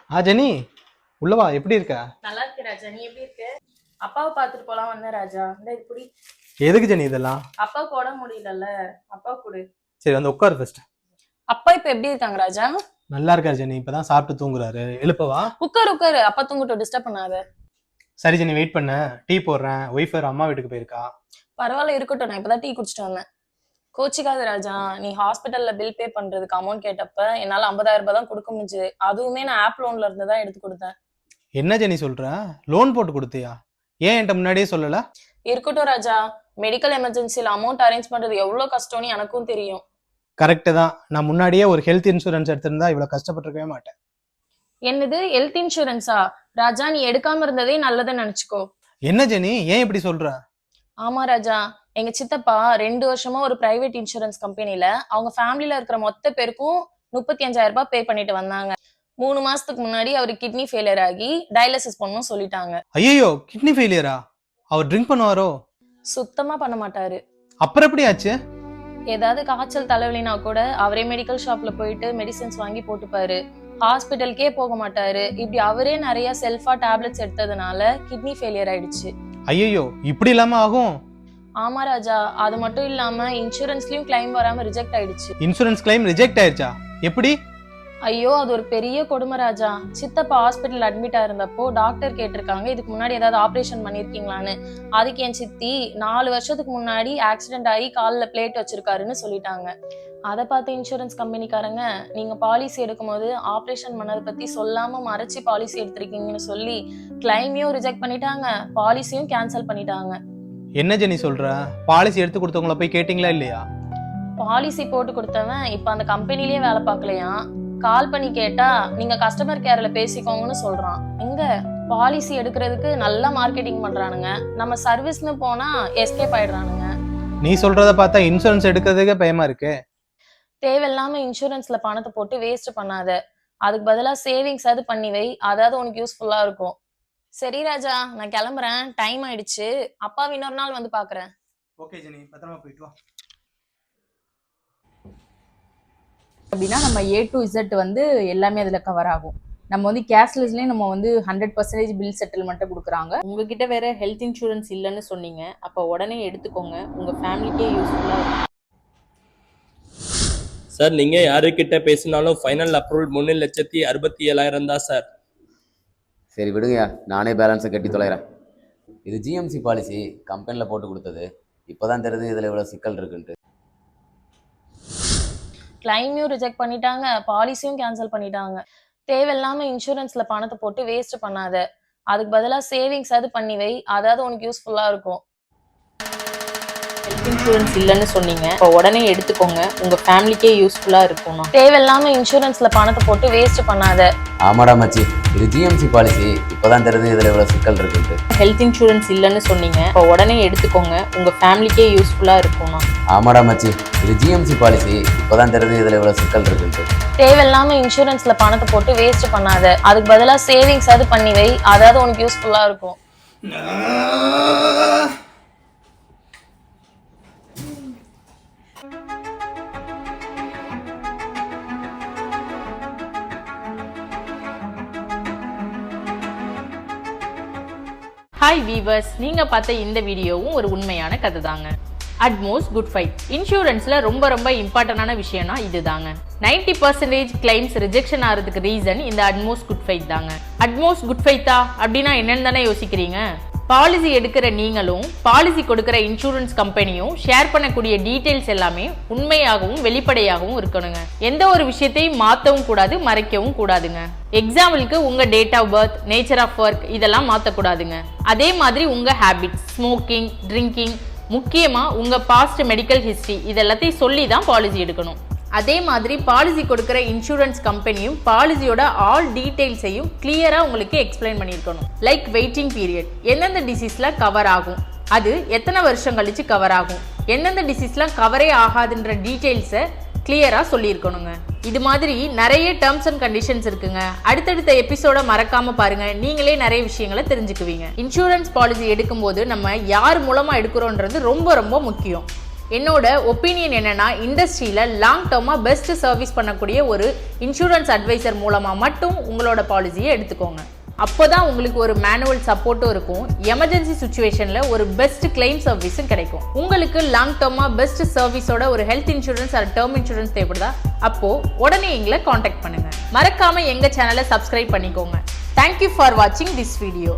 Jenny, உள்ளவா, எப்படி இருக்க? நல்லா இருக்கு ராஜா, நீ எப்படி இருக்க? அப்பாவை பார்த்துட்டு போலாம் வந்தேன் ராஜா. இந்த இப்படி எதுக்கு ஜெனி இதெல்லாம்? அப்பாவுக்கு உடம்பு முடியலல்ல, அப்பா கொடு. சரி, வந்து உட்காரு ஃபர்ஸ்ட். அப்பா இப்ப எப்படி இருக்காங்க ராஜா? நல்லா இருக்காரு ஜெனி, இப்பதான் சாப்பிட்டு தூங்குறாரு. எழுப்பவா? உட்காரு உட்காரு, அப்பா தூங்கிட்டு டிஸ்டர்ப் பண்ணாத. சரி ஜெனி, வெயிட் பண்ண, டீ போடுறேன். ஒய்ஃப் அம்மா வீட்டுக்கு போயிருக்கா. பரவாயில்ல, இருக்கட்டும், நான் இப்பதான் டீ குடிச்சிட்டு வந்தேன். கோச்சிக்காத ராஜா, நீ ஹாஸ்பிட்டல்ல பில் பே பண்றதுக்கு அமௌண்ட் கேட்டப்ப என்னால 50,000 ரூபாய் தான் கொடுக்க முடிஞ்சது. அதுவுமே நான் ஆப் லோன்ல இருந்து தான் எடுத்து கொடுத்தேன். என்ன ஜெனி சொல்ற? லோன் போட்டு கொடுத்தியா? ஏன் என்கிட்ட முன்னாடியே சொல்லல? இருக்கட்டும் ராஜா, மெடிக்கல் எமர்ஜென்சில அமௌண்ட் அரேஞ்ச் பண்றது எவ்வளவு கஷ்டம்னு எனக்கும் தெரியும். கரெக்ட் தான். நான் முன்னாடியே ஒரு ஹெல்த் இன்சூரன்ஸ் எடுத்திருந்தா இவ்வளவு கஷ்டப்பட்டிருக்கவே மாட்டேன். என்னது ஹெல்த் இன்சூரன்ஸா? ராஜா, நீ எடுக்காம இருந்ததே நல்லதுன்னு நினைச்சுக்கோ. என்ன ஜெனி, ஏன் இப்படி சொல்ற? ஆமா ராஜா, எங்க சித்தப்பா 2 வருஷமா ஒரு பிரைவேட் இன்சூரன்ஸ் கம்பெனில அவங்க ஃபேமிலில இருக்கிற மொத்த பேருக்கும் 35,000 ரூபாய் பே பண்ணிட்டு வந்தாங்க. 3 மாசத்துக்கு முன்னாடி அவர் கிட்னி ஃபெயிலியர் ஆகி டயாலிசிஸ் பண்ணணும் சொல்லிட்டாங்க. ஐயோ, கிட்னி ஃபெயிலியரா? அவர் ட்ரிங்க் பண்ணுவாரோ? சுத்தமா பண்ண மாட்டாரு. அப்புறம் எப்படி ஆச்சு? ஏதாவது காய்ச்சல் தலைவலினா கூட அவரே மெடிக்கல் ஷாப்ல போயிட்டு மெடிசின்ஸ் வாங்கி போட்டுப்பாரு. ஹாஸ்பிட்டலுக்கே போக மாட்டாரு. இப்படி அவரே நிறைய செல்ஃபா டேப்லெட்ஸ் எடுத்ததுனால கிட்னி ஃபெயிலியர் ஆயிடுச்சு. ஐயோ, இப்படி இல்லாம ஆகும்? ஆமா ராஜா, அது மட்டும் இல்லாம இன்சூரன்ஸ்லயும் கிளைம் வராம ரிஜெக்ட் ஆயிடுச்சு. இன்சூரன்ஸ் கிளைம் ரிஜெக்ட் ஆயிடுச்சா? எப்படி? ஐயோ, அது ஒரு பெரிய கொடுமை ராஜா. சித்தப்பா ஹாஸ்பிட்டல் அட்மிட் ஆயிருந்தப்போ டாக்டர் கேட்டிருக்காங்க, இதுக்கு முன்னாடி ஏதாவது ஆபரேஷன் பண்ணிருக்கீங்களான்னு. அதுக்கு என் சித்தி 4 வருஷத்துக்கு முன்னாடி ஆக்சிடென்ட் ஆகி காலில் பிளேட் வச்சிருக்காருன்னு சொல்லிட்டாங்க. அதை பார்த்து இன்சூரன்ஸ் கம்பெனிக்காரங்க, நீங்க பாலிசி எடுக்கும் போது ஆபரேஷன் பண்ணதை பத்தி சொல்லாம மறைச்சி பாலிசி எடுத்திருக்கீங்கன்னு சொல்லி கிளைமையும் ரிஜெக்ட் பண்ணிட்டாங்க, பாலிசியும் கேன்சல் பண்ணிட்டாங்க. என்ன ஜெனி சொல்ற? பாலிசி எடுத்து கொடுத்தவங்கள போய் கேட்டீங்களா இல்லையா? பாலிசி போட்டு கொடுத்தவன் இப்ப அந்த கம்பெனிலேயே வேலை பார்க்கலையா. கால் பண்ணி கேட்டா நீங்க கஸ்டமர் கேர்ல பேசிக்கோங்கன்னு சொல்றான். எங்க பாலிசி எடுக்கிறதுக்கு நல்லா மார்க்கெட்டிங் பண்றானுங்க, நம்ம சர்வீஸ்னு போனா எஸ்கேப் ஆயிடுறானுங்க. நீ சொல்றத பார்த்தா இன்சூரன்ஸ் எடுக்கிறதுக்கே பயமா இருக்கு. தேவையில்லாம இன்சூரன்ஸ்ல பணத்தை போட்டு வேஸ்ட் பண்ணாத. அதுக்கு பதிலா சேவிங்ஸ் அது பண்ணி வை, அதாவது உனக்கு யூஸ்ஃபுல்லா இருக்கும். சரி ராஜா, நான் கிளம்புறேன், டைம் ஆயிடுச்சு. அப்பாவை இன்னொரு நாள் வந்து பாக்குறேன். ஓகே ஜெனி, பத்திரமா போயிட்டு வா. அப்படின்னா நம்ம A to Z வந்து எல்லாமே அதில் கவர் ஆகும். நம்ம வந்து கேஷ்லெஸ்லேயே நம்ம வந்து 100% பில் செட்டில்மெண்ட்டை கொடுக்குறாங்க. உங்ககிட்ட வேற ஹெல்த் இன்சூரன்ஸ் இல்லைன்னு சொன்னீங்க, அப்போ உடனே எடுத்துக்கோங்க, உங்கள் ஃபேமிலிக்கே யூஸ்ஃபுல்லாக இருக்கும். சார், நீங்கள் யாருக்கிட்ட பேசினாலும் ஃபைனல் அப்ரூவல் 3,67,000 தான் சார். சரி விடுங்கயா, நானே பேலன்ஸை கட்டி தொலைகிறேன். இது ஜிஎம்சி பாலிசி, கம்பெனியில் போட்டு கொடுத்தது. இப்போ தான் தெரியுது இதில் இவ்வளோ சிக்கல் இருக்குன்ட்டு. கிளைமையும் ரிஜெக்ட் பண்ணிட்டாங்க, பாலிசியும் கேன்சல் பண்ணிட்டாங்க. தேவையில்லாம இன்சூரன்ஸ்ல பணத்தை போட்டு வேஸ்ட் பண்ணாத. அதுக்கு பதிலா சேவிங்ஸ் அது பண்ணி வை, அதாவது உனக்கு யூஸ்ஃபுல்லா இருக்கும். ஹெல்த் இன்சூரன்ஸ் இல்லைன்னு சொன்னீங்க, இப்போ உடனே எடுத்துக்கோங்க, உங்கள் ஃபேமிலிக்கே யூஸ்ஃபுல்லாக இருக்கும்ண்ணா. தேவையில்லாம இன்சூரன்ஸ்ல பணத்தை போட்டு வேஸ்ட் பண்ணாத. ஆமாடா மச்சி, இது ஜிஎம்சி பாலிசி, இப்போ தான் தெரியுது இதில் இவ்வளோ சிக்கல் இருக்குன்ட்டு. ஹெல்த் இன்சூரன்ஸ் இல்லைன்னு சொன்னீங்க, இப்போ உடனே எடுத்துக்கோங்க, உங்கள் ஃபேமிலிக்கே யூஸ்ஃபுல்லாக இருக்கும்ண்ணா. ஆமாடா மச்சி, இது ஜிஎம்சி பாலிசி, இப்போ தான் தெரியுது இதில் இவ்வளோ சிக்கல் இருக்குன்ட்டு. தேவையில்லாம இன்சூரன்ஸ்ல பணத்தை போட்டு வேஸ்ட் பண்ணாத. அதுக்கு பதிலா சேவிங்ஸ் அது பண்ணி வை, அதாவது உனக்கு யூஸ்ஃபுல்லா இருக்கும். ஹாய் வீவர்ஸ், நீங்கள் பார்த்த இந்த வீடியோவும் ஒரு உண்மையான கதை தாங்க. அட்மோஸ்ட் குட் ஃபைட் இன்சூரன்ஸில் ரொம்ப இம்பார்ட்டண்டான விஷயம்னா இது தாங்க. 90% கிளைம்ஸ் ரிஜெக்ஷன் ஆகிறதுக்கு ரீசன் இந்த அட்மோஸ்ட் குட் ஃபைட் தாங்க. அட்மோஸ்ட் குட் ஃபைட்டா அப்படின்னா என்னன்னு தானே யோசிக்கிறீங்க. பாலிசி எடுக்கிற நீங்களும் பாலிசி கொடுக்குற இன்சூரன்ஸ் கம்பெனியும் ஷேர் பண்ணக்கூடிய டீட்டெயில்ஸ் எல்லாமே உண்மையாகவும் வெளிப்படையாகவும் இருக்கணுங்க. எந்த ஒரு விஷயத்தையும் மாற்றவும் கூடாது, மறைக்கவும் கூடாதுங்க. எக்ஸாம்பிளுக்கு உங்க date of birth, nature of work இதெல்லாம் மாற்றக்கூடாதுங்க. அதே மாதிரி உங்க ஹேபிட்ஸ், ஸ்மோக்கிங், ட்ரிங்கிங், முக்கியமா உங்க பாஸ்ட் மெடிக்கல் ஹிஸ்டரி இதெல்லாத்தையும் சொல்லி தான் பாலிசி எடுக்கணும். அதே மாதிரி பாலிசி கொடுக்குற இன்சூரன்ஸ் கம்பெனியும் பாலிசியோட ஆல் டீடைல்ஸையும் கிளியரா உங்களுக்கு எக்ஸ்பிளைன் பண்ணியிருக்கணும். லைக் வெயிட்டிங் பீரியட், எந்தெந்த டிசீஸ்ல கவர் ஆகும், அது எத்தனை வருஷம் கழிச்சு கவர் ஆகும், எந்தெந்த டிசீஸ்லாம் கவரே ஆகாதுன்ற டீடைல்ஸை கிளியரா சொல்லியிருக்கணுங்க. இது மாதிரி நிறைய டேர்ம்ஸ் அண்ட் கண்டிஷன்ஸ் இருக்குங்க. அடுத்தடுத்த எபிசோட மறக்காம பாருங்க, நீங்களே நிறைய விஷயங்களை தெரிஞ்சுக்குவீங்க. இன்சூரன்ஸ் பாலிசி எடுக்கும்போது நம்ம யார் மூலமா எடுக்கிறோன்றது ரொம்ப முக்கியம். என்னோட ஒப்பீனியன் என்னன்னா, இண்டஸ்ட்ரியில லாங் டேர்மா பெஸ்ட் சர்வீஸ் பண்ணக்கூடிய ஒரு இன்சூரன்ஸ் அட்வைசர் மூலமா மட்டும் உங்களோட பாலிசியை எடுத்துக்கோங்க. அப்போதான் உங்களுக்கு ஒரு மேனுவல் சப்போர்ட்டும் இருக்கும், எமர்ஜென்சி சுச்சுவேஷன்ல ஒரு பெஸ்ட் கிளைம் சர்வீஸும் கிடைக்கும். உங்களுக்கு லாங் டேர்மா பெஸ்ட் சர்வீஸோட ஒரு health insurance or term insurance தேவைப்படுதா? அப்போ உடனே எங்களை காண்டாக்ட் பண்ணுங்க. மறக்காம எங்க சேனலை சப்ஸ்கிரைப் பண்ணிக்கோங்க. தேங்க்யூ ஃபார் வாட்சிங் திஸ் வீடியோ.